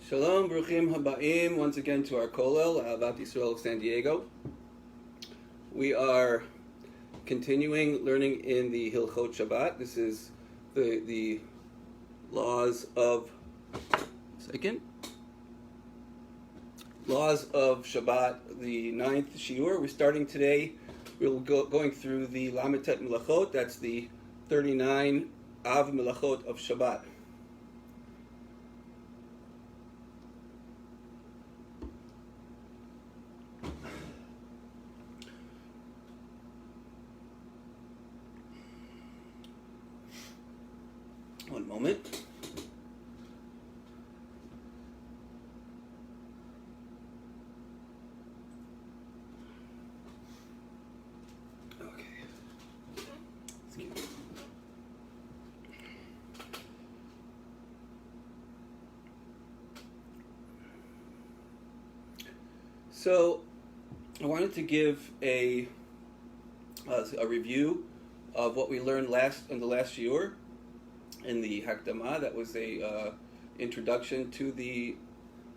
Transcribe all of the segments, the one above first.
Shalom, Bruchim Habaim, once again to our Kollel Ahavat Israel of San Diego. We are continuing learning in the Hilchot Shabbat. This is the laws of Shabbat, the 9th shiur. We're starting today. We'll going through the Lametet Melachot. That's the 39 Av Melachot of Shabbat. One moment. Okay. Excuse me. So, I wanted to give a review of what we learned in the last shiur. In the Hakdama, that was a introduction to the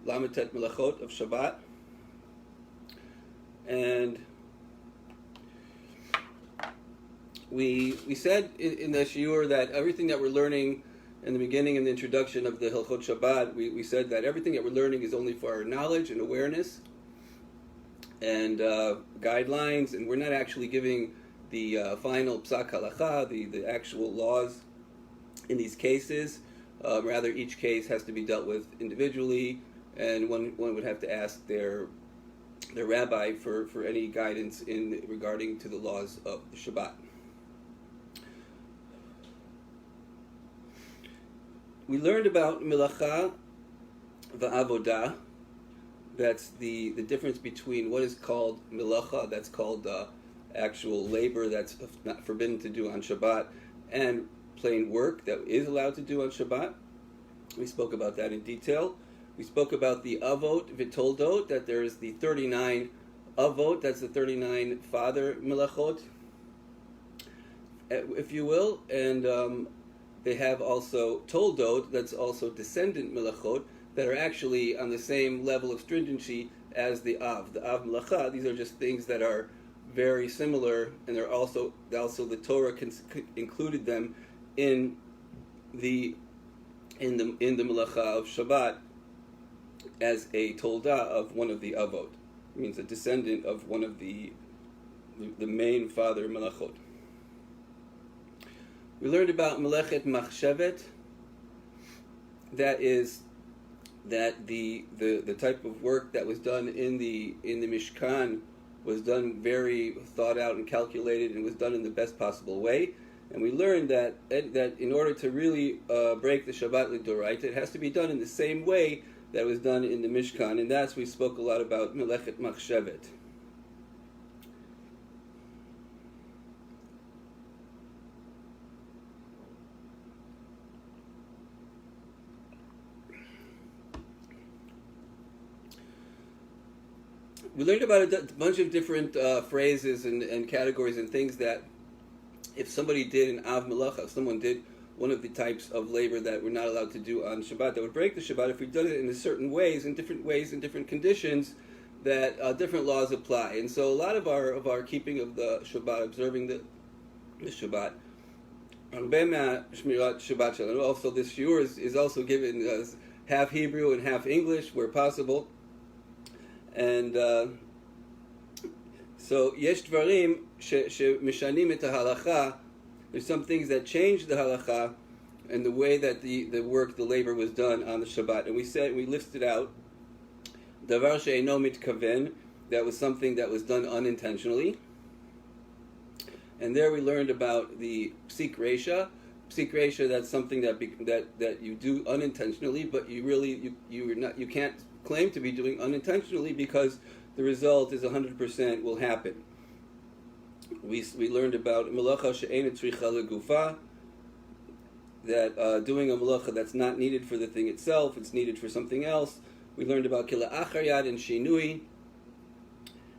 Lametet Melachot of Shabbat. And we said in the shiur that everything that we're learning in the beginning and the introduction of the Hilchot Shabbat, we said that everything that we're learning is only for our knowledge and awareness and guidelines, and we're not actually giving the final psak halacha, the actual laws in these cases. Rather, each case has to be dealt with individually, and one would have to ask their rabbi for any guidance regarding to the laws of the Shabbat. We learned about Melacha va'avodah. That's the difference between what is called Melacha, that's called actual labor that's not forbidden to do on Shabbat, and plain work that is allowed to do on Shabbat. We spoke about that in detail. We spoke about the avot v'toldot, that there is the 39 avot, that's the 39 father melachot, if you will, and they have also toldot, that's also descendant melachot, that are actually on the same level of stringency as the av melacha. These are just things that are very similar, and they're also the Torah included them in the melacha of Shabbat as a tolda of one of the avot. It means a descendant of one of the main father melachot. We learned about melechet machshevet. That is the type of work that was done in the Mishkan was done very thought out and calculated, and was done in the best possible way. And we learned that in order to really break the Shabbat l'doraita, it has to be done in the same way that was done in the Mishkan, and that's we spoke a lot about melechet machshevet. We learned about a bunch of different phrases and categories and things that if somebody did an Av Melacha, if someone did one of the types of labor that we're not allowed to do on Shabbat, that would break the Shabbat, if we did it in certain ways, in different conditions, that different laws apply. And so a lot of our keeping of the Shabbat, observing the Shabbat, and also this shiur is also given as half Hebrew and half English where possible. And so yesh dvarim shemishanim et halacha. There's some things that change the halacha and the way that the labor was done on the Shabbat. And we listed out davar she'eino mitkaven, that was something that was done unintentionally. And there we learned about the psik reisha. Psik reisha, that's something that you do unintentionally, but you can't claim to be doing unintentionally because the result is 100% will happen. We learned about melacha she'ein tzricha legufa, that doing a melacha that's not needed for the thing itself, it's needed for something else. We learned about kila achar yad and shinui.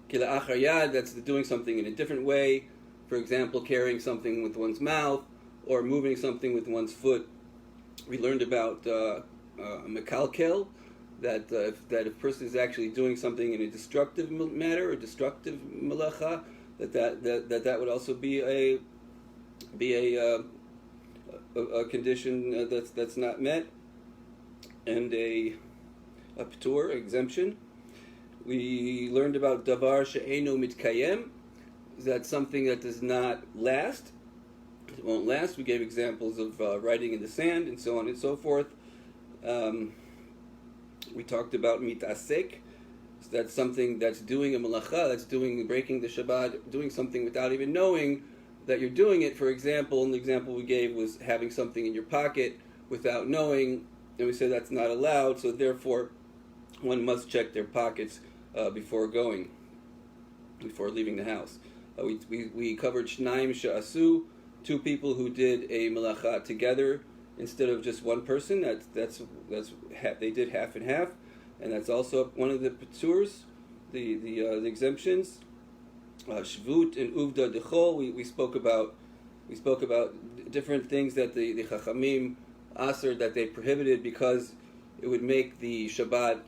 Kila achar yad, that's doing something in a different way. For example, carrying something with one's mouth or moving something with one's foot. We learned about mekalkel, that if a person is actually doing something in a destructive manner or destructive melacha, that would also be a condition that's not met, and a ptur, exemption. We learned about davar she'eino mitkayem. That's something that does not last. It won't last. We gave examples of writing in the sand and so on and so forth. We talked about mitasek. So that's something that's doing a melacha, that's breaking the Shabbat, doing something without even knowing that you're doing it. For example, and the example we gave was having something in your pocket without knowing, and we said that's not allowed, so therefore one must check their pockets before leaving the house. We covered shnaim she'asu, two people who did a melacha together instead of just one person. That's they did half and half, and that's also one of the p'turs, the exemptions. Shvut and uvda dechol. We spoke about different things that the chachamim aser, that they prohibited because it would make the Shabbat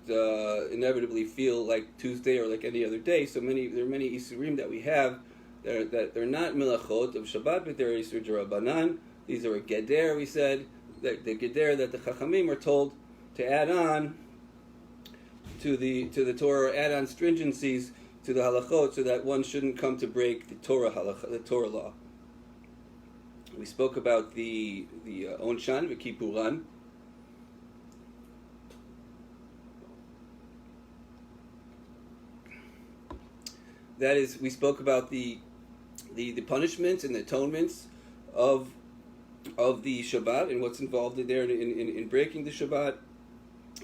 inevitably feel like Tuesday or like any other day. So there are many isurim that we have that they're not melachot of Shabbat, but they're isur d'Rabbanan. These are a geder. We said that the geder that the chachamim are told to add on to the Torah, add on stringencies to the halachot, so that one shouldn't come to break the Torah law. We spoke about the onshan v'kipuran. That is, we spoke about the punishments and the atonements of the Shabbat and what's involved in there in breaking the Shabbat,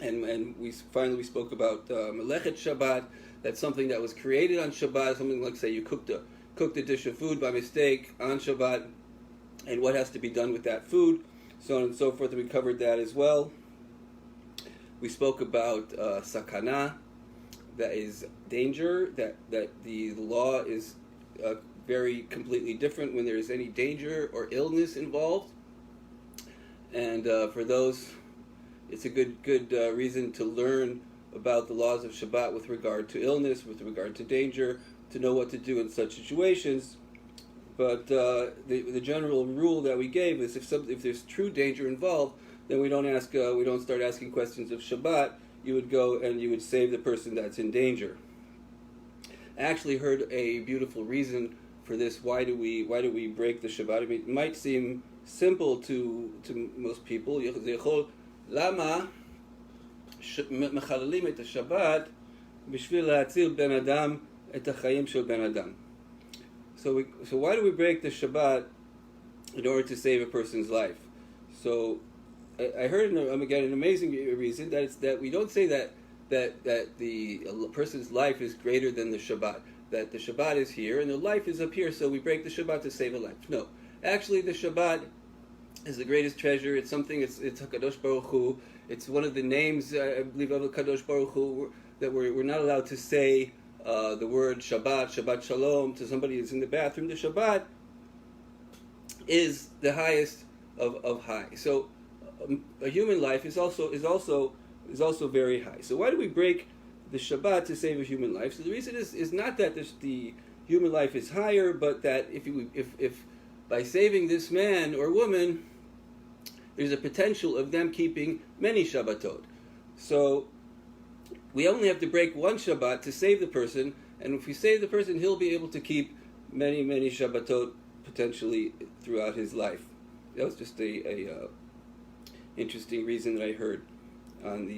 and we finally spoke about Melachot Shabbat. That's something that was created on Shabbat. Something like, say, you cooked a dish of food by mistake on Shabbat, and what has to be done with that food, so on and so forth. And we covered that as well. We spoke about sakana, that is danger, that the law is very completely different when there is any danger or illness involved. And for those, it's a good reason to learn about the laws of Shabbat with regard to illness, with regard to danger, to know what to do in such situations. But the general rule that we gave is if there's true danger involved, then we don't start asking questions of Shabbat. You would go and you would save the person that's in danger. I actually heard a beautiful reason for this. Why do we break the Shabbat? I mean, it might seem simple to most people. Lama mechalalim et Shabbat b'shvil la'atzil ben adam et hachayim shel ben adam. So why do we break the Shabbat in order to save a person's life? So I heard again an amazing reason that we don't say that the person's life is greater than the Shabbat. That the Shabbat is here and the life is up here, so we break the Shabbat to save a life. No, actually, the Shabbat is the greatest treasure. It's something. It's Hakadosh Baruch Hu. It's one of the names, I believe, of Hakadosh Baruch Hu, that we're not allowed to say the word Shabbat Shalom to somebody who's in the bathroom. The Shabbat is the highest of high. So a human life is also very high. So why do we break the Shabbat to save a human life? So the reason is not that the human life is higher, but that if by saving this man or woman, there's a potential of them keeping many Shabbatot. So we only have to break one Shabbat to save the person, and if we save the person, he'll be able to keep many Shabbatot potentially throughout his life. That was just a interesting reason that I heard on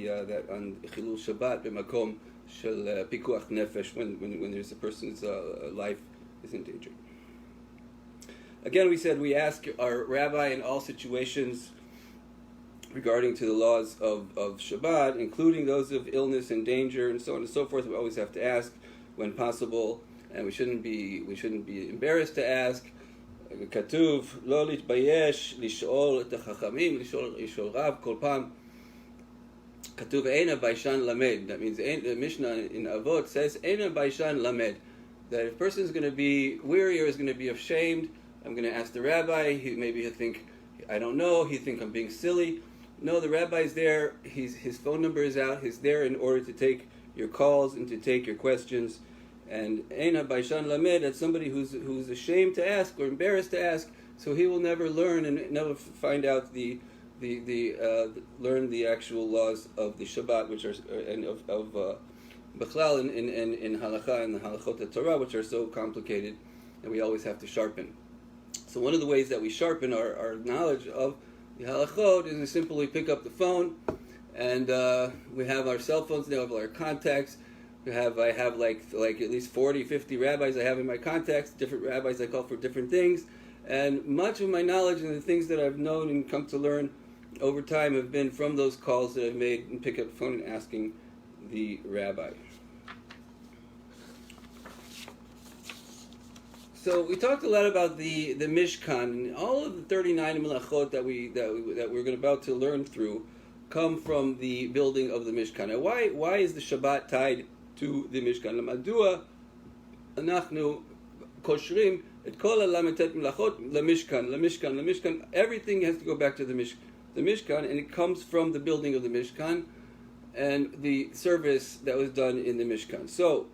on Chilul Shabbat b'makom shel pikuach nefesh, when there's a person's life is in danger. Again, we said we ask our rabbi in all situations regarding to the laws of Shabbat, including those of illness and danger and so on and so forth. We always have to ask when possible, and we shouldn't be embarrassed to ask. Katuv lo litbayesh lishol et hachachamim lishol rav kol pam. Katuv eina baishan lamed. That means the Mishnah in Avot says eina baishan lamed. That if a person is going to be weary or is going to be ashamed, I'm going to ask the rabbi. Maybe he'll think I don't know. He'll think I'm being silly. No, the rabbi's there. His phone number is out. He's there in order to take your calls and to take your questions. And Eina Baishan Lamed, that's somebody who's ashamed to ask or embarrassed to ask, so he will never learn and never find out learn the actual laws of the Shabbat, which are and of Bechlal in Halakha and the Halachot of Torah, which are so complicated, and we always have to sharpen. So one of the ways that we sharpen our knowledge of the Halachot is to simply pick up the phone, and we have our cell phones now, have our contacts. I have like at least 40, 50 rabbis I have in my contacts, different rabbis I call for different things, and much of my knowledge and the things that I've known and come to learn over time have been from those calls that I've made and pick up the phone and asking the rabbi. So we talked a lot about the Mishkan, and all of the 39 Melachot that we're about to learn through come from the building of the Mishkan. Now, why is the Shabbat tied to the Mishkan? Lamadua anachnu koshrim et kol halametet melachot lemishkan. Everything has to go back to the Mishkan, and it comes from the building of the Mishkan and the service that was done in the Mishkan. So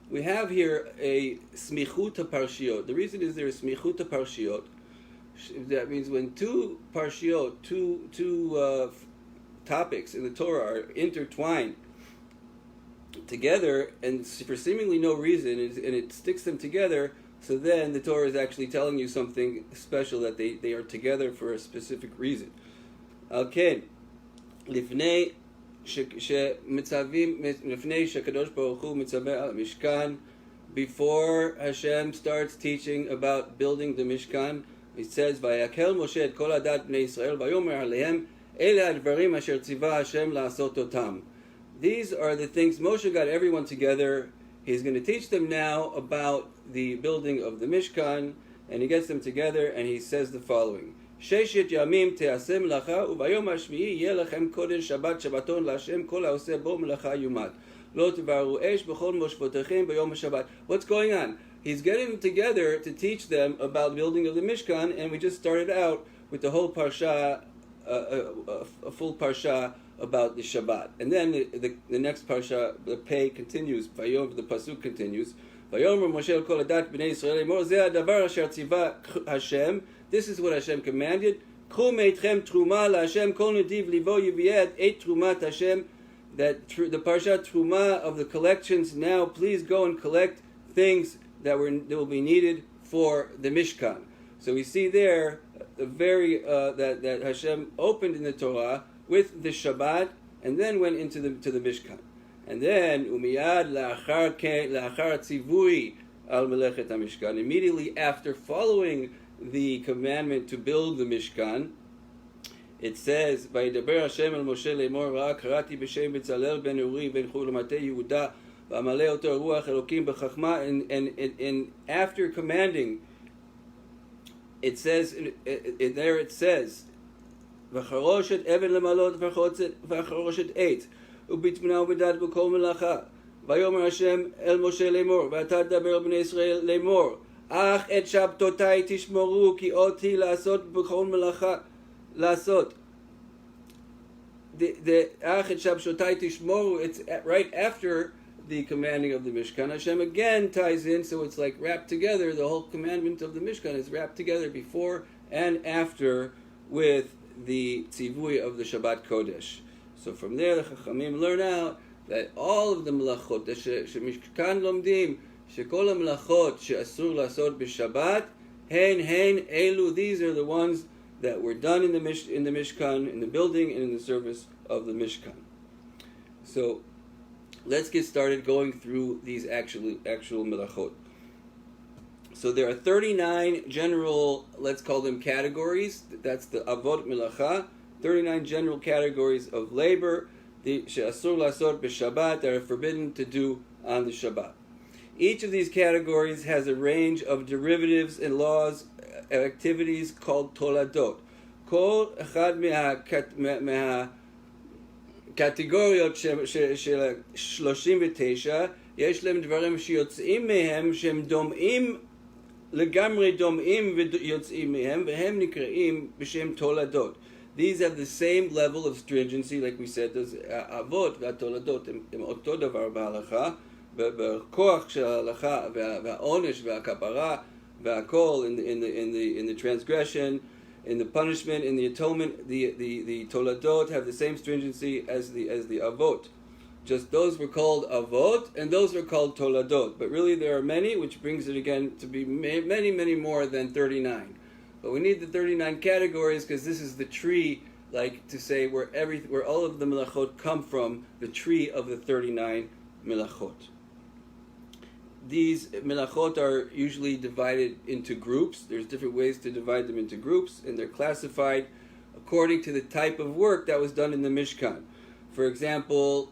we have here a smichut parshiot. The reason is there is smichut parshiot. That means when two parshiot, two topics in the Torah are intertwined together, and for seemingly no reason, and it sticks them together, so then the Torah is actually telling you something special, that they are together for a specific reason. Okay. Lifnei shekadosh baruch hu mitzaveh al mishkan, before Hashem starts teaching about building the Mishkan, it says, "Vayakel Moshe et kol adat bnei Yisrael vayomer alehem ele advarim asher tziva Hashem la'asot otam." These are the things Moshe got everyone together. He's going to teach them now about the building of the Mishkan, and he gets them together, and he says the following: Sheshet yamim te'aseh melacha, ubayom hashvi'i yeh lechem kodesh Shabbat Shabbaton laHashem kol ha'oseh bo melacha yumat. Lo tivaru esh b'chol moshvotechem b'yom ha'Shabbat. What's going on? He's getting them together to teach them about the building of the Mishkan, and we just started out with the whole parsha, a full parsha about the Shabbat. And then the next parsha, the pei continues, Vayom, the pasuk continues, Vayomer Moshe el kol adat b'nei Yisrael lemor, zeh hadavar asher tziva Hashem, this is what Hashem commanded, K'chu meitchem truma laHashem kol nediv livo yiviyed et trumat Hashem, that the parsha truma of the collections, now please go and collect things that will be needed for the Mishkan. So we see there the very that Hashem opened in the Torah with the Shabbat, and then went into the Mishkan, and then umiyad la'achar tzivui al melechet hamishkan. Immediately after following the commandment to build the Mishkan, it says, "Vayidaber Hashem el Moshe lemor va'ak harati b'shem Bezalel ben Uri ben Chur l'matei Yehuda v'amalei oto ruach Elokim b'chachma." And after commanding, it says there it says, "V'charoshet even lemalot v'charoshet eit ubitmina ubedad b'kol melacha vayomer Hashem el Moshe lemor v'ata daber b'nei Yisrael lemor ach et shabtotai tishmoru ki oti la'asot b'kol melacha la'asot." The ach et shabtotai tishmoru, it's right after the commanding of the Mishkan. Hashem again ties in, so it's like wrapped together. The whole commandment of the Mishkan is wrapped together before and after with the tzivui of the Shabbat Kodesh. So from there, the Chachamim learn out that all of the melachot, shemishkan lomdim, shekol melachot she'asur lasot b'Shabbat, hen elu. These are the ones that were done in the Mishkan, in the building, and in the service of the Mishkan. So let's get started going through these actual melachot. So there are 39 general, let's call them categories. That's the avot melacha. 39 general categories of labor, the she'asur lasot b'Shabbat, that are forbidden to do on the Shabbat. Each of these categories has a range of derivatives and laws, activities called toladot. Kol echad מהקטגוריות של 39, יש להם דברים שיוצאים מהם, שהם דומעים, לגמרי דומעים ויוצאים מהם, והם נקראים בשם תולדות. These have the same level of stringency, like we said. Those Avot והתולדות הם אותו דבר בהלכה, בכוח של ההלכה והעונש והכפרה והכל in the transgression, in the punishment, in the atonement. The toladot have the same stringency as the avot. Just those were called avot, and those were called toladot. But really, there are many, which brings it again to be many more than 39. But we need the 39 categories because this is the tree, like to say where all of the melachot come from, the tree of the 39 melachot. These melachot are usually divided into groups. There's different ways to divide them into groups, and they're classified according to the type of work that was done in the Mishkan. For example,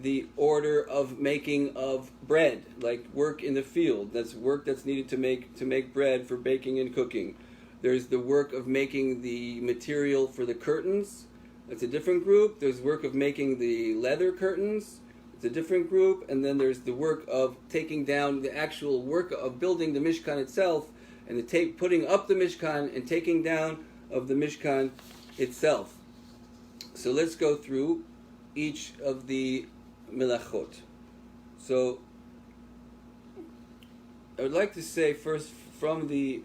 the order of making of bread, like work in the field. That's work that's needed to make bread for baking and cooking. There's the work of making the material for the curtains. That's a different group. There's work of making the leather curtains. It's a different group. And then there's the work of taking down the actual work of building the Mishkan itself, and the putting up the Mishkan and taking down of the Mishkan itself. So let's go through each of the melachot. So I would like to say first from the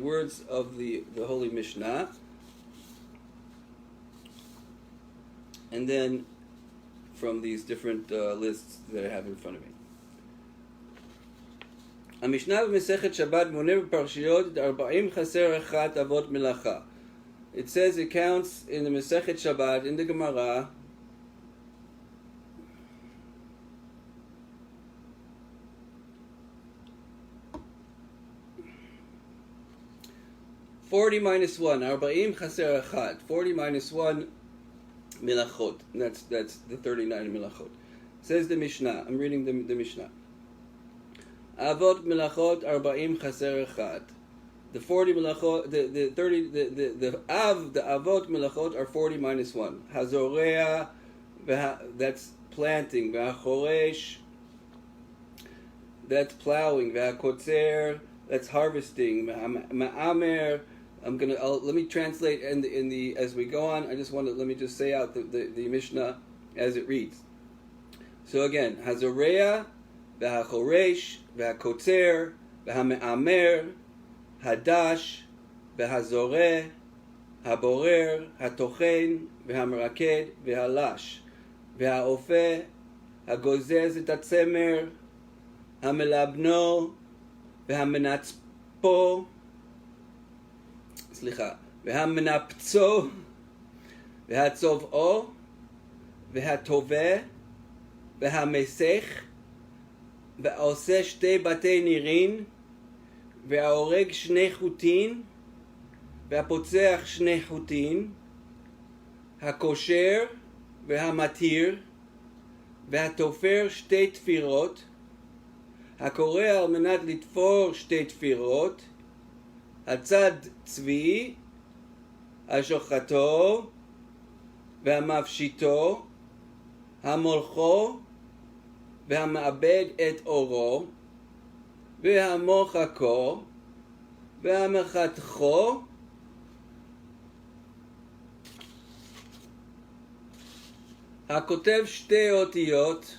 words of the Holy Mishnah, and then from these different lists that I have in front of me. המשנה במסכת שבת מונה בפרשיות 40 חסר אחת אבות מלאכה. It says, it counts in the Masechet Shabbat, in the Gemara, $40 minus 1, 40 chaser achat, 40 minus 1 melachot. That's the 39 melachot. Says the Mishnah. I'm reading the Mishnah. Avot melachot 40 chaser achat. The 40 melachot, the avot melachot are 40 minus 1. Hazorea, that's planting. V'hachoresh, that's plowing. V'hakotzer, that's harvesting. Ma'amer, let me translate in the as we go on. Let me just say out the Mishnah as it reads. So again, Hazorea, v'hachoresh, v'hakotzer, v'hame'amer, hadash, v'hazoreh, haborer, hatochen, v'hamraked, v'halash, v'haofeh, hagozez et hatzemer, hamelabno, v'hamenatzpo, והמנפצו, והצובעו, והטובע, והמסך, והעושה שתי בתי נירין, וההורג שני חוטין, והפוצח שני חוטין, הקושר והמתיר, והתופר שתי תפירות, הקורא על מנת לתפור שתי תפירות, הצד צבי, השוחטו, והמפשיטו, המולכו, והמאבד את אורו, והמוחקו, והמחתכו, הכותב שתי אותיות,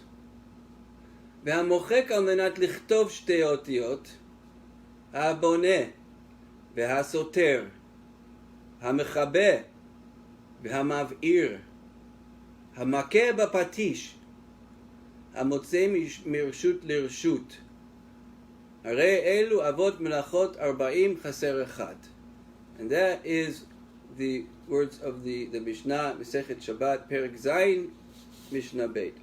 והמוחק על מנת לכתוב שתי אותיות, הבונה, והסותר, המכבה, והמבעיר, המכה בפטיש, המוצא מרשות לרשות. הרי אלו אבות מלאכות 40 חסר אחד. And that is the words of the Mishnah, Masechet Shabbat, Perek Zayin, Mishnah Beit.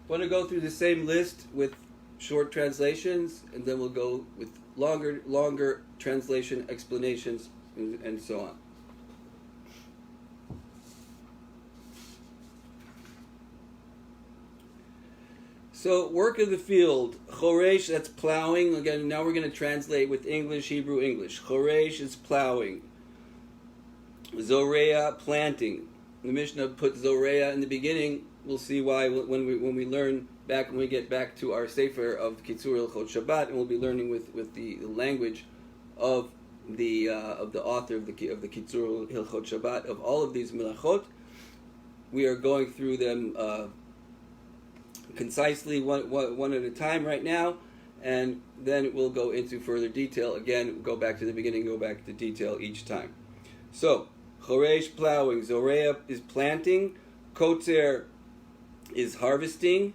I want to go through the same list with short translations, and then we'll go with longer translation explanations, and so on. So, work of the field. Choresh, that's plowing. Again, now we're going to translate with English, Hebrew, English. Choresh is plowing. Zoreya, planting. The Mishnah put Zoreya in the beginning. We'll see why when we get back to our Sefer of Kitzur Hilchot Shabbat, and we'll be learning with the language of of the author of the Kitzur Hilchot Shabbat, of all of these Melachot. We are going through them concisely, one at a time right now, and then we'll go into further detail. Again, go back to the beginning, go back to detail each time. So, Choresh, plowing, Zoreah is planting, Kotzer is harvesting,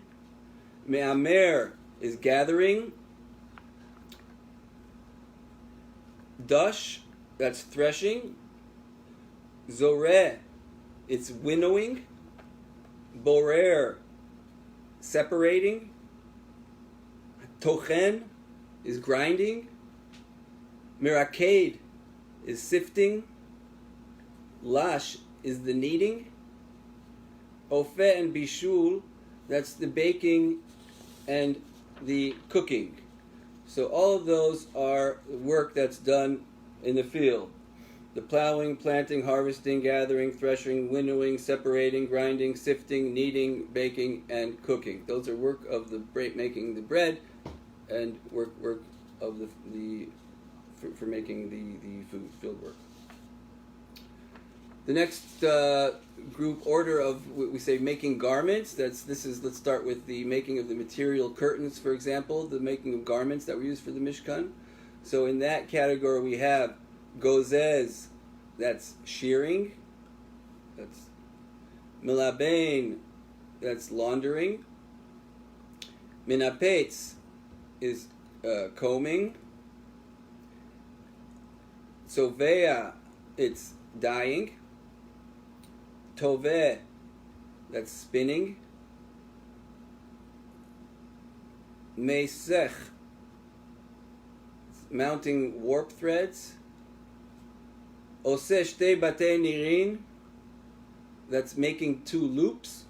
Me'amer is gathering, Dush, that's threshing, Zoreh, it's winnowing, Borer, separating, Tochen is grinding, Miraked is sifting, Lash is the kneading, Ofeh and Bishul, that's the baking and the cooking. So all of those are work that's done in the field. The plowing, planting, harvesting, gathering, threshing, winnowing, separating, grinding, sifting, kneading, baking, and cooking. Those are work of the making the bread, and work of the for making the food, field work. The next group order of we say making garments. Let's start with the making of the material curtains, for example, the making of garments that we use for the Mishkan. So in that category we have gozez, that's shearing. That's milabein, that's laundering. Minapetz is combing. Sovea, it's dyeing. Toveh, that's spinning. Meisech, mounting warp threads. Oseh shtei batei nirin, that's making two loops.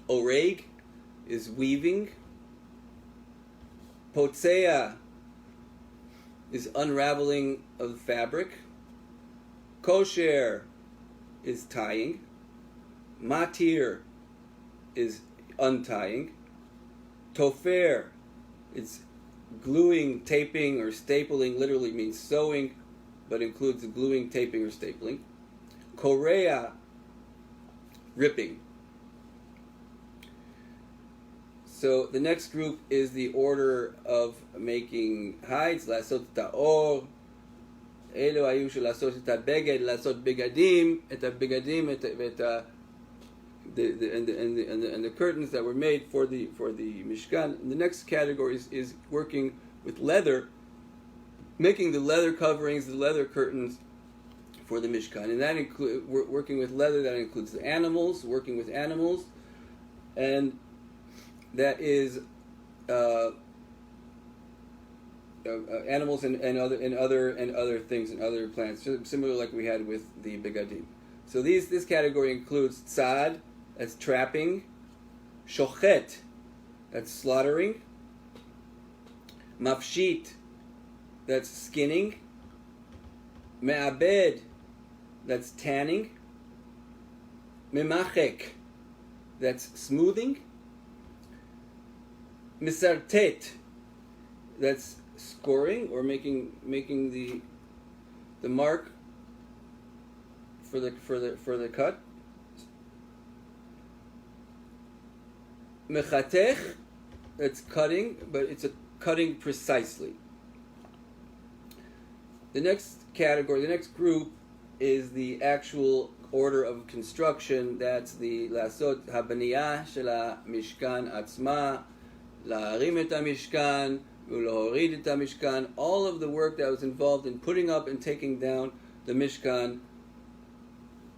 Oreg is weaving. Potzea is unraveling of fabric. Kosher is tying. Matir is untying. Tofer is gluing, taping, or stapling. Literally means sewing, but includes gluing, taping, or stapling. Korea, ripping. So the next group is the order of making hides. Lasot ta'or. אלו היו של לעשות את הבגד, לעשות בגדים, את הבגדים, and the curtains that were made for the Mishkan. And the next category is working with leather, making the leather coverings, the leather curtains for the Mishkan. And that includes working with leather. That includes the animals, working with animals, and that is animals and other things and other plants, similar like we had with the begadim. So this category includes tzad, that's trapping, shochet, that's slaughtering, mafshit, that's skinning, me'abed, that's tanning, memachek, that's smoothing, misartet, that's scoring or making the mark for the cut. Mechatech, that's cutting, but it's a cutting precisely. The next category, the next group is the actual order of construction. That's the lasot habaniyah shel mishkan atzma, la'arim et mishkan, u'la'orid et mishkan. All of the work that was involved in putting up and taking down the Mishkan,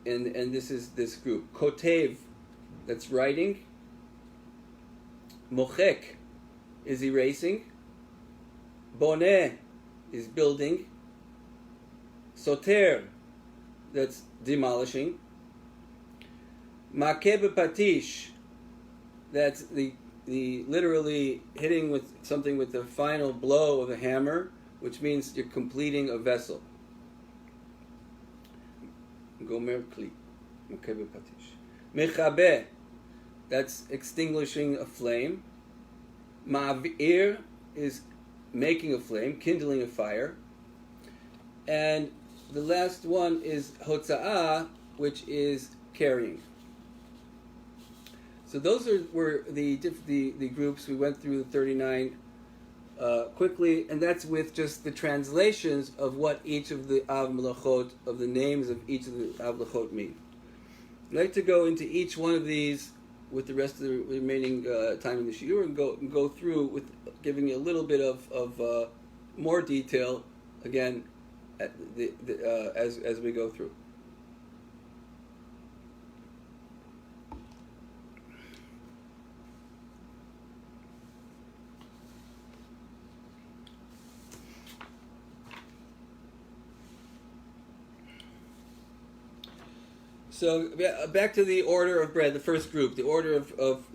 and this is this group. Kotev, that's writing. Mochek is erasing. Boneh is building. Soter, that's demolishing. Makeh b'patish, that's the literally hitting with something with the final blow of a hammer, which means you're completing a vessel. Gomer kli. Makeh b'patish. Mechabeh, that's extinguishing a flame. Ma'avir is making a flame, kindling a fire. And the last one is hotza'ah, which is carrying. So those were the groups. We went through the 39 quickly, and that's with just the translations of what each of the Av Melachot, of the names of each of the Av Melachot mean. I'd like to go into each one of these with the rest of the remaining time in the shiur and go through with giving you a little bit of more detail again as we go through. So back to the order of bread. The first group, the order of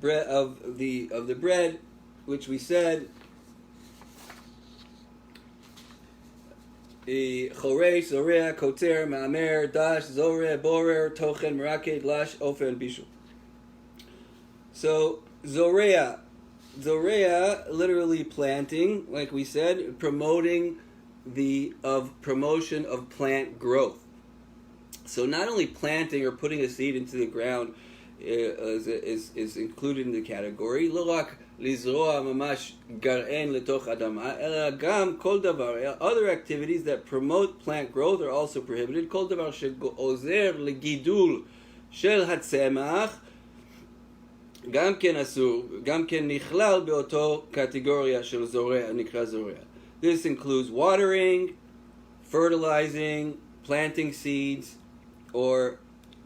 bread of the bread, which we said choresh, zorea, koter, ma'amer, dash, zoreh, borer, tochen, meraked, lash, ofer, and bishu. So zorea, literally planting, like we said, promotion of plant growth. So not only planting or putting a seed into the ground is included in the category. לא רק לזרוע ממש גרעין לתוך אדמה, אלא גם כל דבר. Other activities that promote plant growth are also prohibited. כל דבר שעוזר לגידול של הצמח, גם כן אסור, גם כן נכלל באותו קטגוריה של זורע, נקרא זורע. This includes watering, fertilizing, planting seeds, or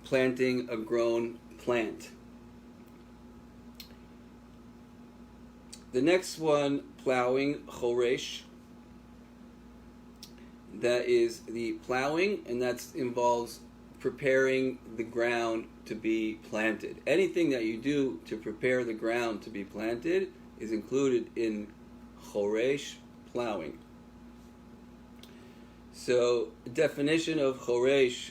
planting a grown plant. The next one, plowing, choresh. That is the plowing, and that involves preparing the ground to be planted. Anything that you do to prepare the ground to be planted is included in choresh, plowing. So, the definition of choresh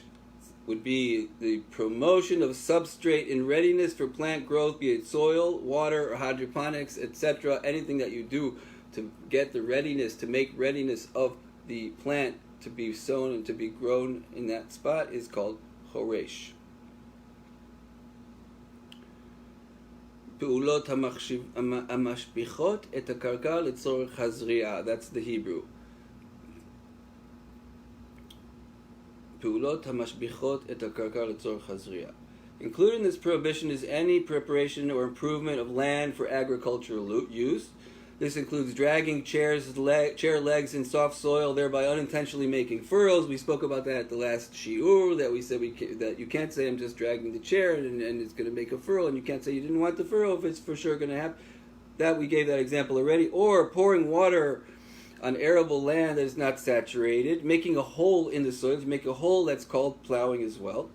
would be the promotion of substrate in readiness for plant growth, be it soil, water, or hydroponics, etc. Anything that you do to get the readiness, to make readiness of the plant to be sown and to be grown in that spot is called choresh. פעולות המשביחות את הקרקע לצורך הזריעה. That's the Hebrew. פעולות המשביחות את הקרקע לצורך הזריעה. Included in this prohibition is any preparation or improvement of land for agricultural use. This includes dragging chair legs in soft soil, thereby unintentionally making furrows. We spoke about that at the last shiur, that we said that you can't say I'm just dragging the chair and it's going to make a furrow, and you can't say you didn't want the furrow if it's for sure going to happen. That we gave that example already. Or pouring water on arable land that is not saturated, making a hole in the soil. To make a hole, that's called plowing as well.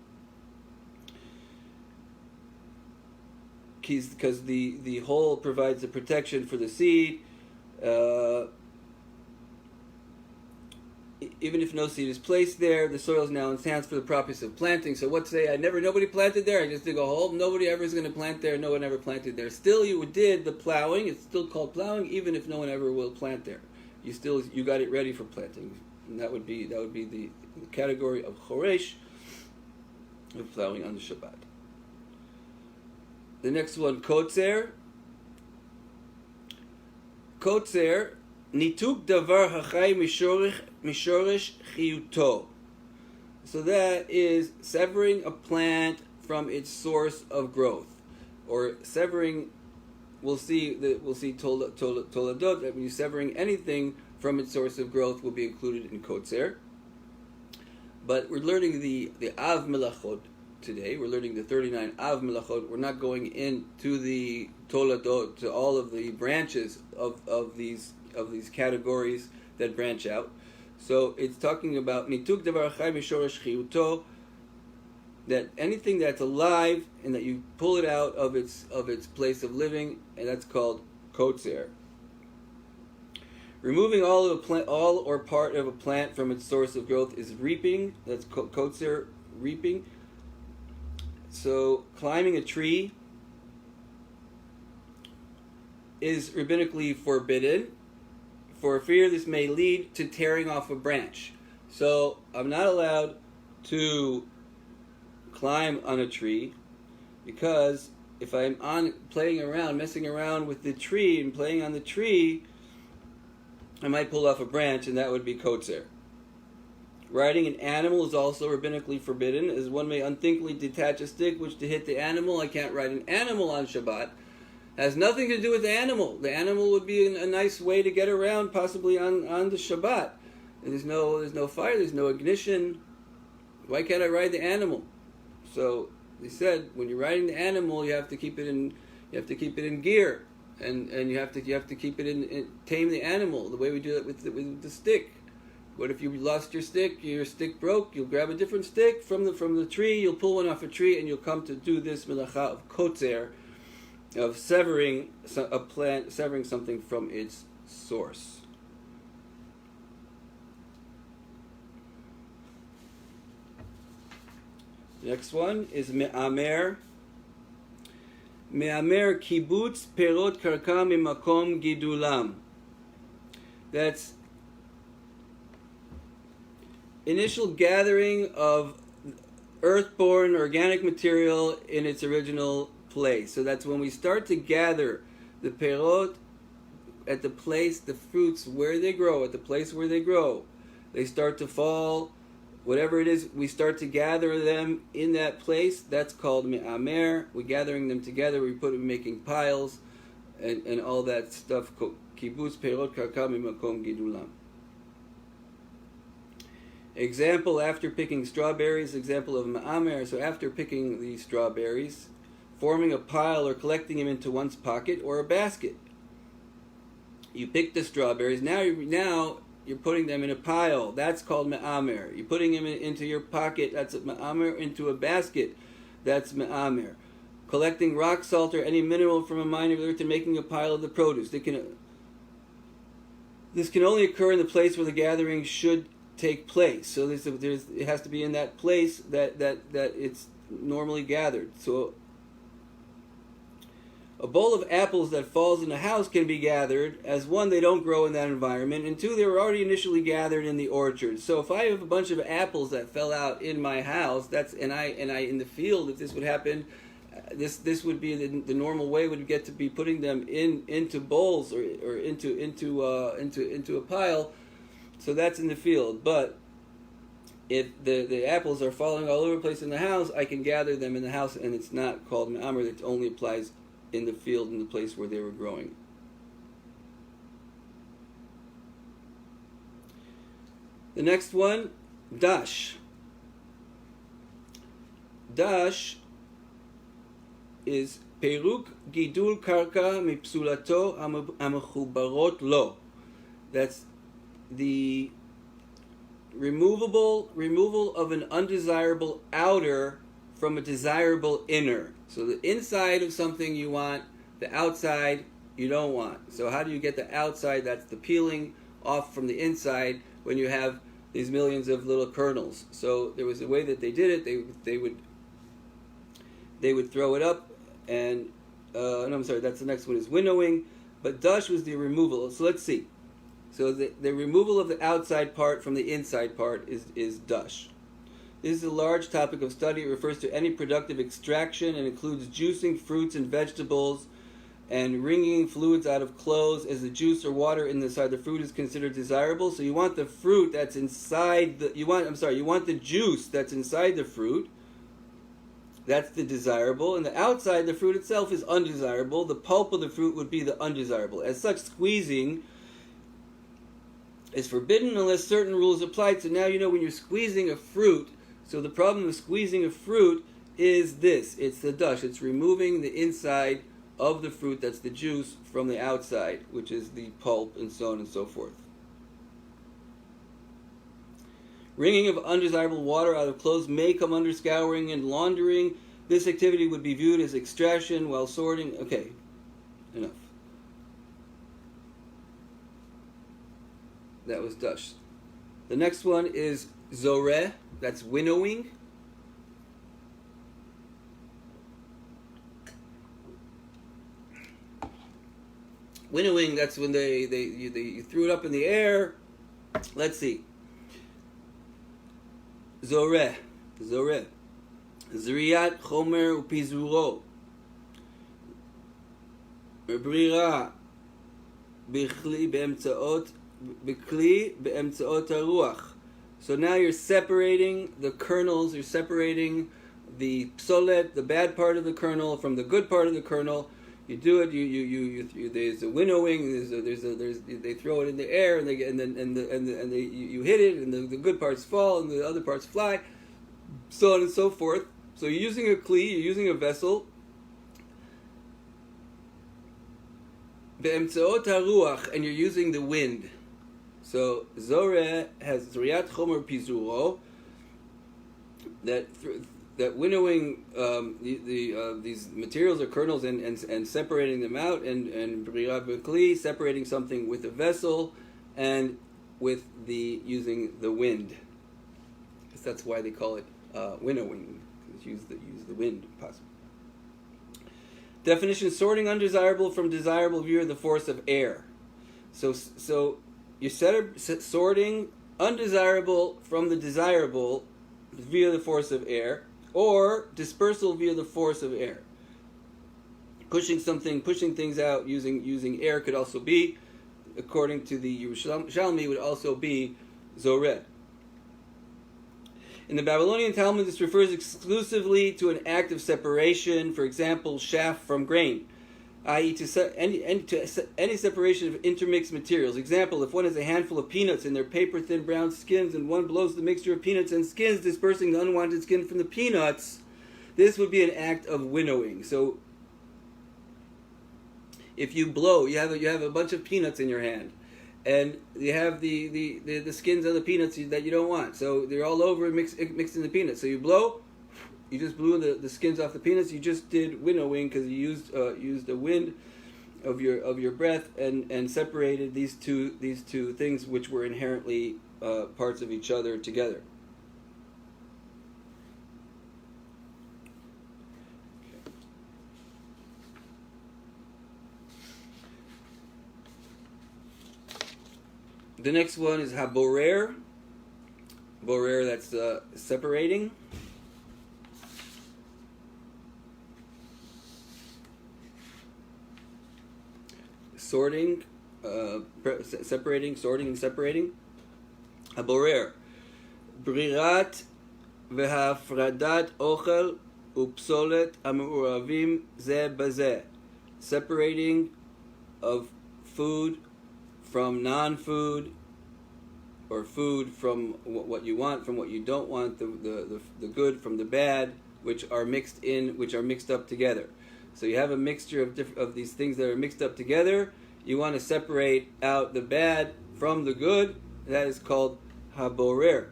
Because the hole provides the protection for the seed. Even if no seed is placed there, the soil is now enhanced for the purpose of planting. So what say, nobody planted there, I just dig a hole. Nobody ever is going to plant there, no one ever planted there. Still you did the plowing, it's still called plowing, even if no one ever will plant there. You got it ready for planting. And that would be the category of choresh, of plowing on the Shabbat. The next one, kotzer. Kotzer, nituk davar hachai mishoresh chiyuto. So that is severing a plant from its source of growth, or severing. We'll see toladot, that when you're severing anything from its source of growth will be included in kotzer. But we're learning the Av Melachot today. We're learning the 39 Av Melachot. We're not going into the toladot, to all of the branches of these categories that branch out. So it's talking about nituk davar chai mishoresh chiyuto, that anything that's alive and that you pull it out of its place of living, and that's called kotzer. Removing all or part of a plant from its source of growth is reaping. That's kotzer, reaping. So climbing a tree, is rabbinically forbidden, for fear this may lead to tearing off a branch. So I'm not allowed to climb on a tree, because if I'm messing around with the tree and playing on the tree, I might pull off a branch, and that would be kotzer. Riding an animal is also rabbinically forbidden, as one may unthinkingly detach a stick which to hit the animal. I can't ride an animal on Shabbat. It has nothing to do with the animal. The animal would be a nice way to get around, possibly on the Shabbat. And there's no fire, there's no ignition. Why can't I ride the animal? So they said, when you're riding the animal, you have to keep it in gear, and you have to keep it in tame the animal the way we do it with the stick. What if you lost your stick broke? You'll grab a different stick from the tree. You'll pull one off a tree, and you'll come to do this melacha of kotzer, of severing a plant, severing something from its source. The next one is me'amer. Me'amer kibutz perot karka mimakom gidulam. That's initial gathering of earthborn organic material in its original place. So that's when we start to gather the perot at the place, the fruits where they grow, at the place where they grow. They start to fall, whatever it is, we start to gather them in that place. That's called me'amer. We're gathering them together, we put them making piles and all that stuff. Kibutz perot karka mimakom gidulam. Example, after picking strawberries, example of me'amer. So after picking the strawberries, forming a pile or collecting them into one's pocket or a basket. You pick the strawberries, now you're putting them in a pile. That's called me'amer. You're putting them into your pocket, that's me'amer. Into a basket, that's me'amer. Collecting rock salt or any mineral from a mine of earth and making a pile of the produce. This can only occur in the place where the gathering should take place. So it has to be in that place that it's normally gathered. So a bowl of apples that falls in a house can be gathered, as one, they don't grow in that environment, and two, they were already initially gathered in the orchard. So if I have a bunch of apples that fell out in my house, and I in the field, if this would happen, this would be the normal way would get to be putting them into bowls or into a pile. So that's in the field. But if the apples are falling all over the place in the house, I can gather them in the house, and it's not called me'amer. It only applies in the field, in the place where they were growing. The next one, dash. Dash is peruk gidul karka mipsulato amechubarot lo. That's the removal of an undesirable outer from a desirable inner. So the inside of something you want, the outside you don't want. So how do you get the outside? That's the peeling off from the inside when you have these millions of little kernels. So there was a way that they did it. They would throw it up, and that's the next one is winnowing. But dash was the removal. So let's see. So the removal of the outside part from the inside part is dash. This is a large topic of study. It refers to any productive extraction and includes juicing fruits and vegetables and wringing fluids out of clothes, as the juice or water inside the fruit is considered desirable. So you want the fruit that's inside you want the juice that's inside the fruit. That's the desirable. And the outside, the fruit itself, is undesirable. The pulp of the fruit would be the undesirable. As such, squeezing is forbidden unless certain rules apply. So now you know when you're squeezing a fruit. So the problem with squeezing a fruit is this. It's the dash. It's removing the inside of the fruit, that's the juice, from the outside, which is the pulp, and so on and so forth. Wringing of undesirable water out of clothes may come under scouring and laundering. This activity would be viewed as extraction while sorting. Okay, enough. That was dash. The next one is zoreh. That's winnowing. Winnowing, that's when you threw it up in the air. Let's see. Zoreh. Zriyat chomer upizuro. Brira. Bikli be'emtzaot haruach. So now you're separating the kernels, you're separating the psolet, the bad part of the kernel, from the good part of the kernel. You do it. You there's a winnowing. They throw it in the air, and you hit it, and the good parts fall, and the other parts fly, so on and so forth. So you're using a kli, you're using a vessel. Be'emtzaot haruach, and you're using the wind. So Zoreh has Zriyat Chomer Pizuro, that winnowing these materials or kernels and separating them out, and Brira B'Kli, separating something with a vessel and with using the wind. Because that's why they call it winnowing. Use the wind, possibly. Definition: sorting undesirable from desirable via the force of air. So you're sorting undesirable from the desirable via the force of air, or dispersal via the force of air. Pushing things out using air could also be, according to the Yerushalmi, would also be Zoreh. In the Babylonian Talmud, this refers exclusively to an act of separation, for example, chaff from grain, i.e. to any separation of intermixed materials. Example, if one has a handful of peanuts in their paper-thin brown skins and one blows the mixture of peanuts and skins, dispersing the unwanted skin from the peanuts, this would be an act of winnowing. So, if you blow, you have a bunch of peanuts in your hand, and you have the skins of the peanuts that you don't want. So they're all over and mixed in the peanuts. So you blow, you just blew the skins off the peanuts. You just did winnowing because you used the wind of your breath and separated these two things which were inherently parts of each other together. The next one is haborer. Borer, that's separating. Sorting, sorting and separating. Haborer. Brirat v'hafradat ochel upsolet amuravim ze bazeh. Separating of food from non-food, or food from what you want from what you don't want, the good from the bad, which are mixed up together. So you have a mixture of these things that are mixed up together. You want to separate out the bad from the good. That is called haborer,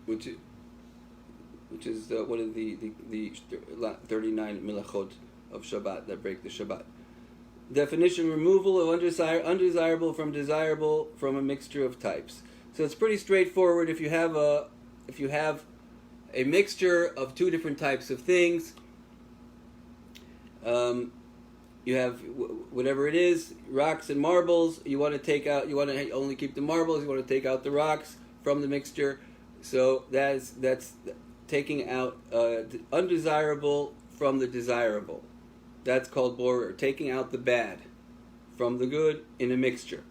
which is one of the 39 Melachot of Shabbat that break the Shabbat. Definition: removal of undesirable from desirable from a mixture of types. So it's pretty straightforward. If you have a mixture of two different types of things, you have whatever it is, rocks and marbles. You want to only keep the marbles. You want to take out the rocks from the mixture. So that's taking out undesirable from the desirable. That's called borer, taking out the bad from the good in a mixture.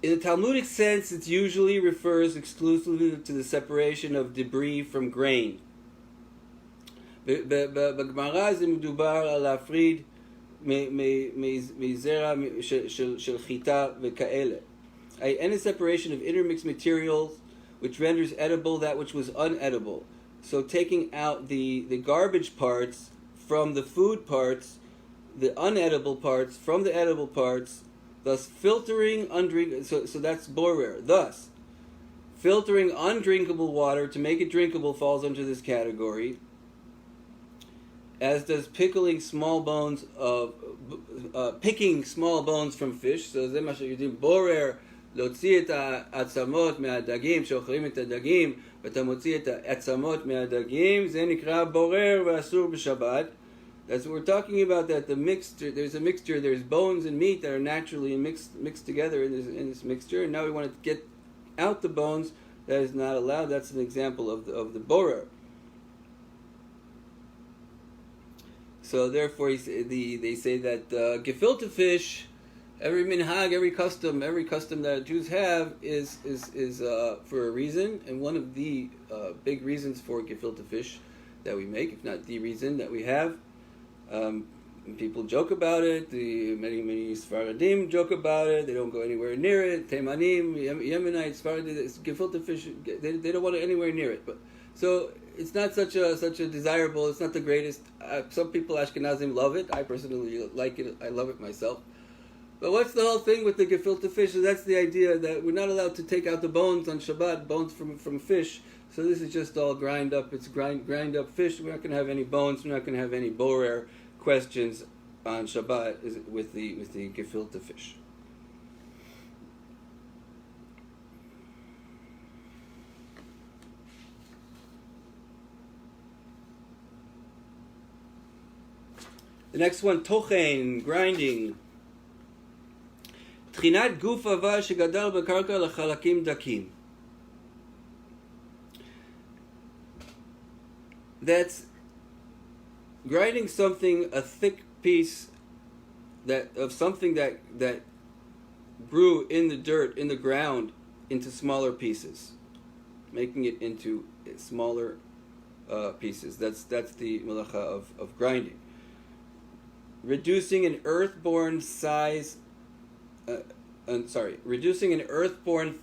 In the Talmudic sense, it usually refers exclusively to the separation of debris from grain. בגמרא זה מדובר על להפריד מזרע של חיטה וכאלה. Any separation of intermixed materials which renders edible that which was unedible. So taking out the garbage parts from the food parts, the unedible parts from the edible parts, thus filtering so that's borer. Thus, filtering undrinkable water to make it drinkable falls under this category, as does picking small bones from fish. So zemasha you do borer להוציא את העצמות מהדגים, שאוכלים את הדגים, ואתה מוציא את העצמות מהדגים, זה נקרא בורר ואסור בשבת. That's what we're talking about, that there's a mixture, there's bones and meat that are naturally mixed together in this mixture, and now we want to get out the bones. That is not allowed. That's an example of the borer. So therefore, they say that gefilte fish, every minhag, every custom that Jews have is for a reason, and one of the big reasons for gefilte fish that we make, if not the reason that we have. People joke about it. Many Sfaradim joke about it. They don't go anywhere near it. Teimanim, Yemenites, Sfaradim, gefilte fish, they don't want it anywhere near it. But so it's not such a desirable. It's not the greatest. Some people Ashkenazim love it. I personally like it. I love it myself. But what's the whole thing with the gefilte fish? So that's the idea that we're not allowed to take out the bones on Shabbat, bones from fish. So this is just all grind up. It's grind up fish. We're not going to have any bones. We're not going to have any borer questions on Shabbat with the gefilte fish. The next one, tochen, grinding. תחינת גוף עבה שגדל בקרקע לחלקים דקים. That's grinding something, a thick piece of something that grew in the dirt, in the ground, into smaller pieces, making it into smaller pieces. That's the melacha of grinding. Reducing an earthborn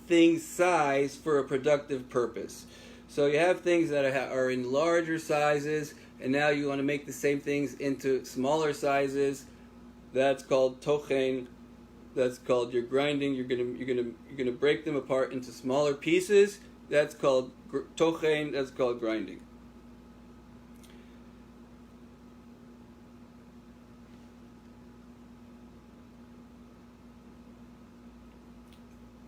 thing's size for a productive purpose. So you have things that are in larger sizes, and now you want to make the same things into smaller sizes. That's called tochen. That's called you're grinding. You're gonna break them apart into smaller pieces. That's called tochen. That's called grinding.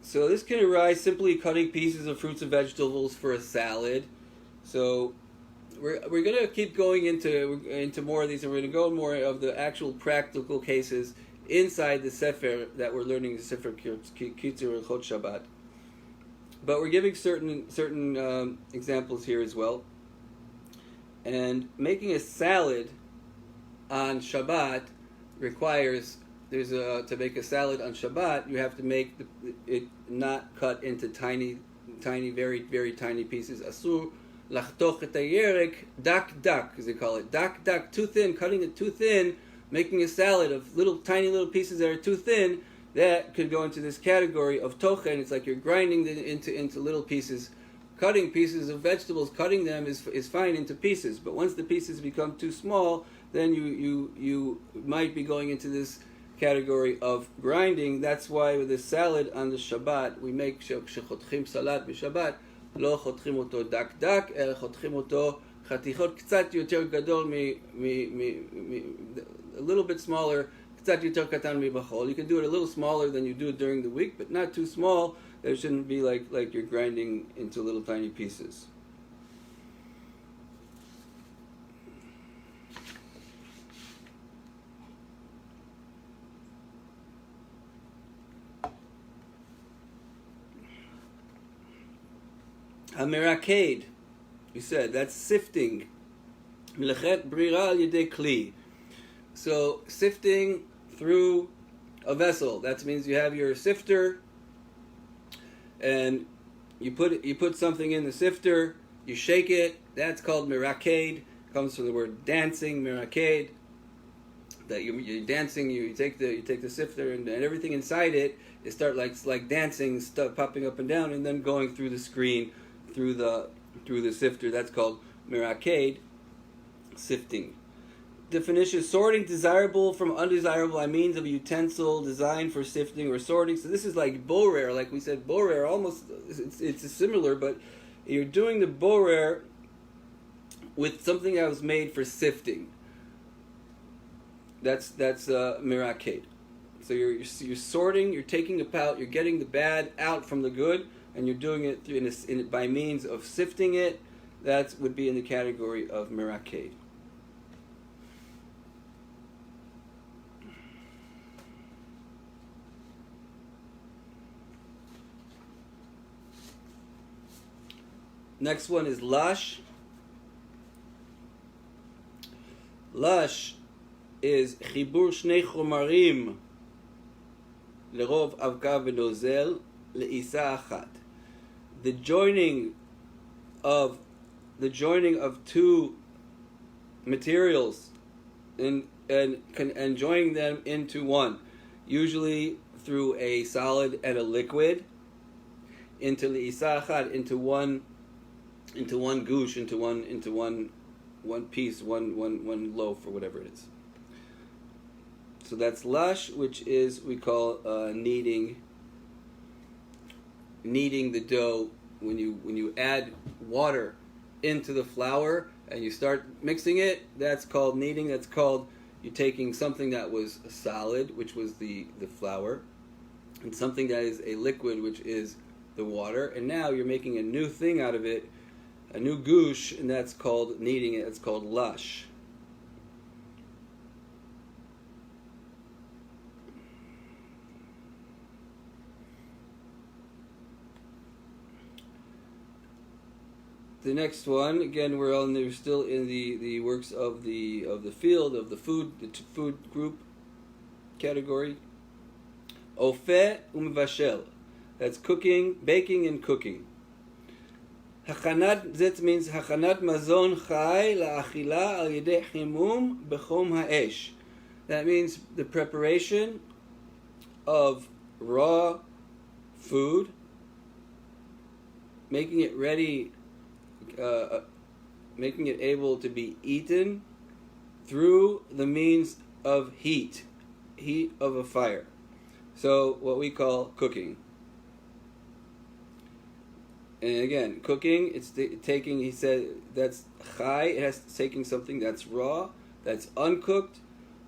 So this can arise simply cutting pieces of fruits and vegetables for a salad. So we're going to keep going into more of these, and we're going to go more of the actual practical cases inside the Sefer that we're learning, the Sefer Kitzur Melachot Shabbat. But we're giving certain examples here as well. And making a salad on Shabbat requires to make a salad on Shabbat, you have to make it not cut into tiny, very, very tiny pieces. Asur lachtoch et hayerek dak, as they call it. Dak, too thin, cutting it too thin, making a salad of tiny little pieces that are too thin, that could go into this category of tochen. It's like you're grinding it into little pieces. Cutting pieces of vegetables, cutting them is fine into pieces. But once the pieces become too small, then you might be going into this category of grinding. That's why with the salad on the Shabbat, we make shechotchim salat b'Shabbat, lo chotchim oto dak, el chotchim oto chatichot k'tzat yoter gadol a little bit smaller, k'tzat yoter katan mibachol. You can do it a little smaller than you do it during the week, but not too small. It shouldn't be like you're grinding into little tiny pieces. Hameraked, we said, that's sifting. Melachet brira al yedei kli. So sifting through a vessel. That means you have your sifter, and you put something in the sifter. You shake it. That's called meraked. Comes from the word dancing. Meraked. That you're dancing. You take the sifter and everything inside it. It starts like dancing, stuff popping up and down, and then going through the screen. Through the sifter. That's called meraked, sifting. Definition: sorting desirable from undesirable by means of a utensil designed for sifting or sorting. So this is like borer, like we said, borer. Almost it's similar, but you're doing the borer with something that was made for sifting. That's meraked. So you're sorting, you're taking out, you're getting the bad out from the good, and you're doing it by means of sifting it. That would be in the category of meraked. Next one is lash. Lash is chibur shnei chomarim lerov avka v'nozel le'isa achat. The joining of two materials and joining them into one, usually through a solid and a liquid, into le'isa achat, into one gush, into one piece, one loaf, or whatever it is. So that's lash, which is we call kneading the dough. When you add water into the flour and you start mixing it, that's called kneading. That's called you taking something that was solid, which was the flour, and something that is a liquid, which is the water, and now you're making a new thing out of it, a new gush, and that's called kneading it. It's called lash. The next one, again, we're still in the works of the field of the food group category. Ofeh umvashel, that's cooking, baking, and cooking. Hachanat, that means hachanat mazon chai la'achila al yedei chimum bechom ha'esh. That means the preparation of raw food, making it ready, making it able to be eaten through the means of heat of a fire. So what we call cooking. And again, cooking, it's taking, he said, that's chai, it has taking something that's raw, that's uncooked,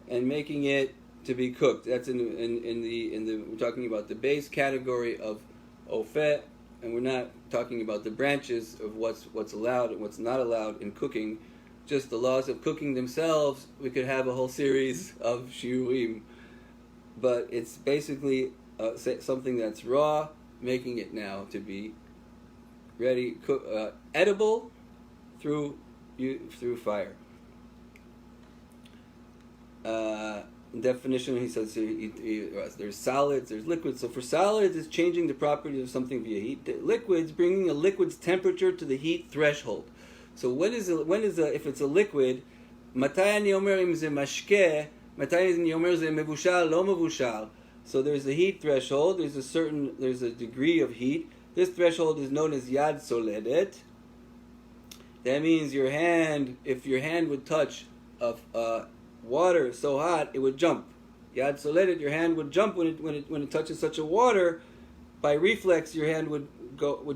and making it to be cooked. That's in the we're talking about the base category of ofeh, and we're not talking about the branches of what's allowed and what's not allowed in cooking. Just the laws of cooking themselves, we could have a whole series of shiurim. But it's basically something that's raw, making it now to be ready, edible through fire. Definition, he says, there's solids, there's liquids. So for solids, it's changing the properties of something via heat. Liquids, bringing a liquid's temperature to the heat threshold. So if it's a liquid, matay ani omer im ze mashke, matay ani omer ze mevushal lo mevushal. So there's a heat threshold. There's a degree of heat. This threshold is known as yad soledet. That means if your hand would touch water so hot, it would jump. Yad soledet, your hand would jump when it touches such a water. By reflex, your hand would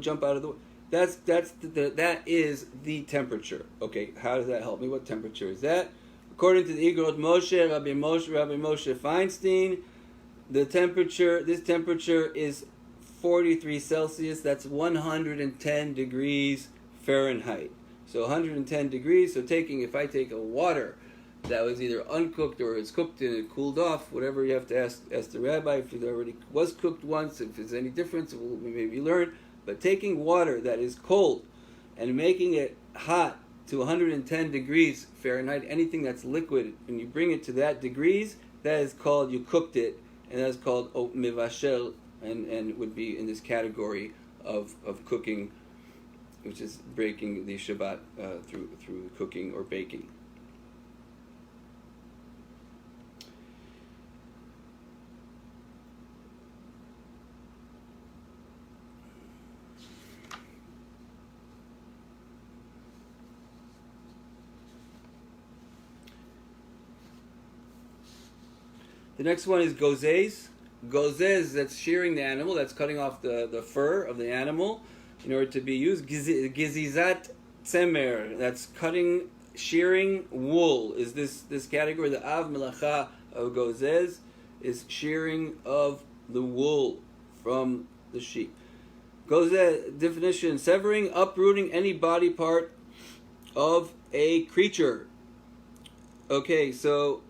jump out of the water. That is the temperature. Okay, how does that help me? What temperature is that? According to the Igrot Moshe, Rabbi Moshe Feinstein, this temperature is 43 Celsius. That's 110 degrees Fahrenheit. So 110 degrees. So if I take a water that was either uncooked or it's cooked and it cooled off, whatever, you have to ask the rabbi if it already was cooked once, if there's any difference, we'll maybe learn. But taking water that is cold and making it hot to 110 degrees Fahrenheit, anything that's liquid, and you bring it to that degrees, that is called, you cooked it, and that's called mivashel, and would be in this category of cooking, which is breaking the Shabbat through cooking or baking. The next one is gozes. Gozes, that's shearing the animal, that's cutting off the fur of the animal in order to be used. Gizizat tzemer, that's shearing wool, is this category, the av melacha of gozes. is shearing of the wool from the sheep. Gozeh, definition, severing, uprooting any body part of a creature. Okay, so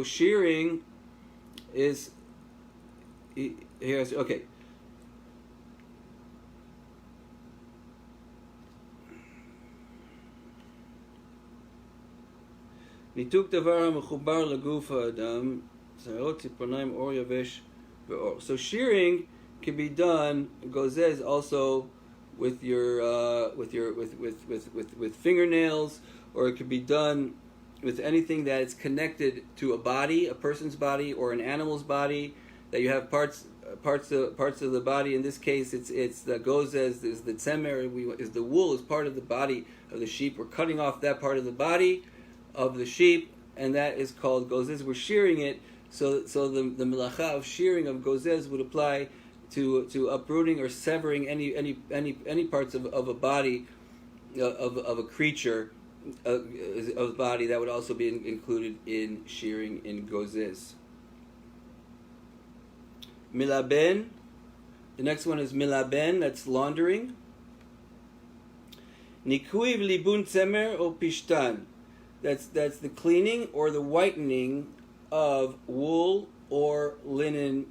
shearing is here's okay. ניתוק דבר המחובר לגוף האדם, שערות, ציפורניים, עור יבש ועור. So shearing can be done. Gozeh is also with with fingernails, or it could be done with anything that is connected to a body, a person's body, or an animal's body. That you have parts of the body. In this case, it's the gozeh is the tzemer, is the wool, is part of the body of the sheep. We're cutting off that part of the body of the sheep, and that is called gozeh. We're shearing it, so the melacha of shearing of gozeh would apply to uprooting or severing any parts of a body of a creature of the body. That would also be included in shearing in gozeh. Milaben. The next one is milaben. That's laundering. Nikui v'libun tzemer o pishtan. That's the cleaning or the whitening of wool or linen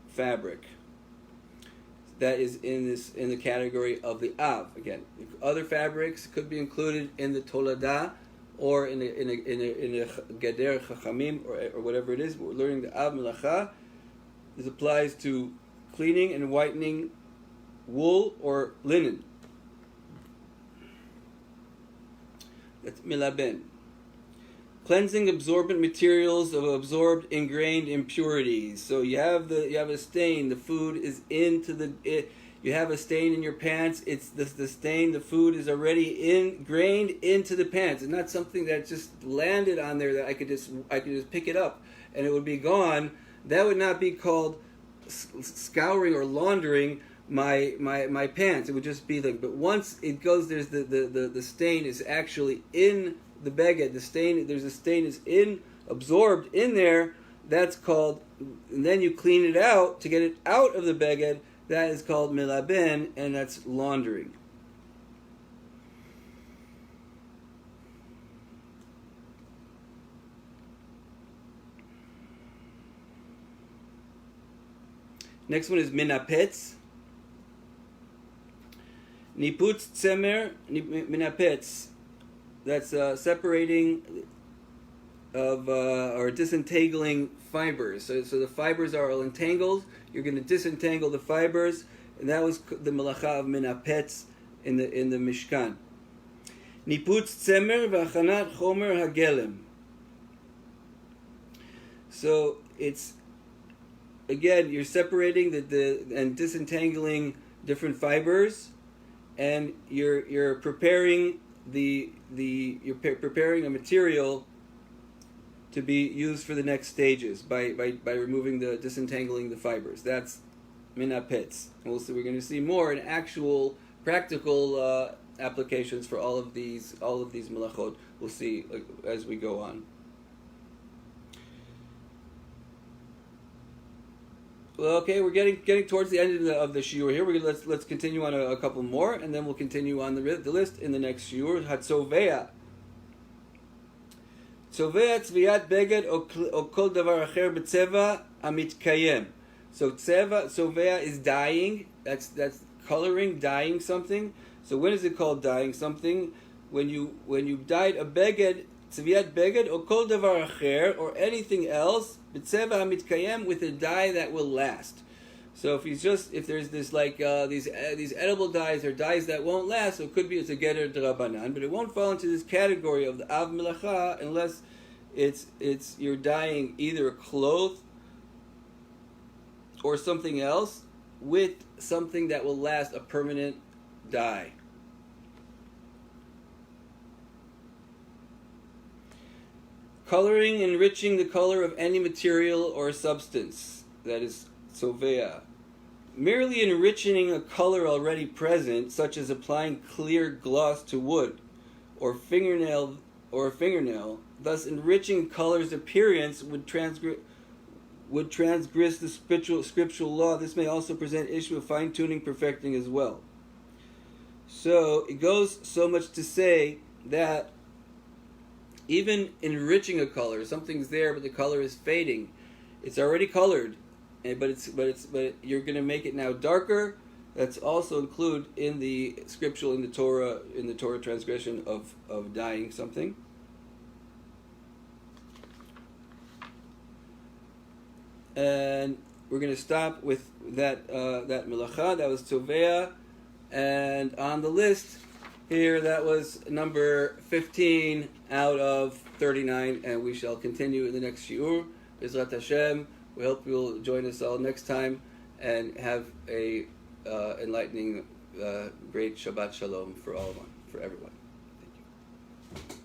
fabric. That is in the category of the av. Again, other fabrics could be included in the tolada or in a gader chachamim or whatever it is. But we're learning the av melacha. This applies to cleaning and whitening wool or linen. That's milaben. Cleansing absorbent materials of absorbed ingrained impurities. So you have a stain. The food is you have a stain in your pants. It's the stain. The food is already ingrained into the pants. It's not something that just landed on there that I could just pick it up and it would be gone. That would not be called scouring or laundering my pants. It would just be like. But once it goes, there's the stain is actually in the beged. There's a stain is absorbed in there. That's called, and then you clean it out to get it out of the beged. That is called milaben, and that's laundering. Next one is minapetz. Niputz tzemer minapetz. That's separating of or disentangling fibers. So the fibers are all entangled. You're going to disentangle the fibers, and that was the melacha of minapetz in the Mishkan. Niputz tzemer v'achanat chomer hagelem. So it's again you're separating and disentangling different fibers, and you're preparing you're preparing a material to be used for the next stages by removing disentangling the fibers. That's minapetz. And we're going to see more in actual practical applications for all of these melachot. We'll see as we go on. Well, okay, we're getting towards the end of the shiur here. Let's continue on a couple more, and then we'll continue on the list in the next shiur. Hatzovea. Tzovea tzviat beged o kol davar acher b'tzeva amitkayem. So tzovea is dyeing. That's coloring, dyeing something. So when is it called dyeing something? When you dyed a beged, tzviat beged o kol davar acher, or anything else, b'tzeva hamitkayem, with a dye that will last. So if there's this these edible dyes or dyes that won't last, so it could be it's a geter d'rabanan, but it won't fall into this category of the av melacha unless it's you're dyeing either a cloth or something else with something that will last, a permanent dye. Coloring, enriching the color of any material or substance. That is tzovea. merely enriching a color already present, such as applying clear gloss to wood or fingernail, thus enriching color's appearance would transgress the scriptural law. This may also present issue of fine-tuning, perfecting as well. So it goes so much to say that even enriching a color, something's there but the color is fading. It's already colored, but you're going to make it now darker. That's also included in the scriptural, in the Torah transgression of dyeing something. And we're going to stop with that melacha. That was tovea, and on the list here, that was number 15 out of 39, and we shall continue in the next shiur. Bezrat Hashem. We hope you'll join us all next time and have a enlightening, great Shabbat Shalom for everyone. Thank you.